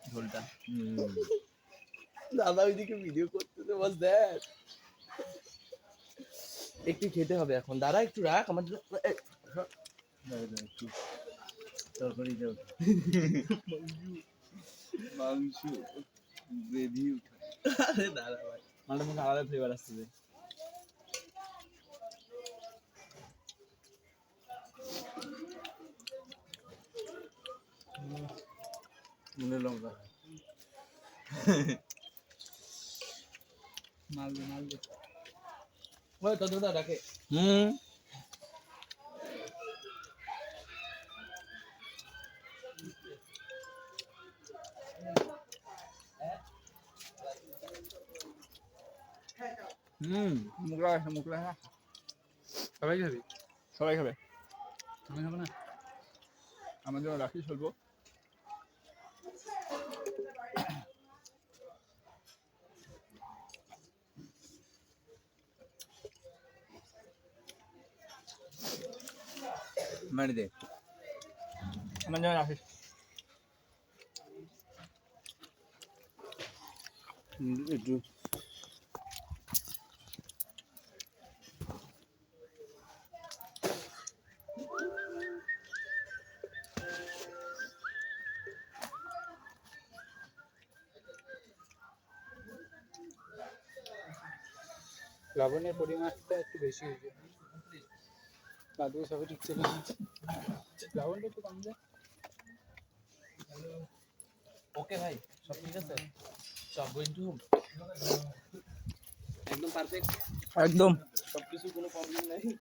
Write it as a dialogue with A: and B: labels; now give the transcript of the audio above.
A: ঝোলটা
B: দাদা ওইদিকে ভিডিও করতেছে বস দেখ একটু খেতে হবে এখন দাঁড়া একটু রাখ আমার জন্য
A: একটু তরকারি দাও মাংস গ্রেভি
B: আরে দাঁড়া ভাই
A: মালটার মধ্যে আলাদা ফ্লেভার আসছে মনে লঙ্কা মালদে
B: ওই তো দাদা রাখে
A: মুখলা সবাই খাবি সবাই খাবে তুমি খাবে না আমার জন্য রাখি চলবো মারি দে আমার জন্য রাখিস একটু লবণের পরিমাণটা একটু বেশি হয়েছে বাদু সবই ঠিক ছিল লবণটা একটু কম দেয়
B: ওকে ভাই সব ঠিক আছে সব গোইং টু হোম একদম পারফেক্ট
A: একদম
B: সবকিছু কোনো প্রবলেম নাই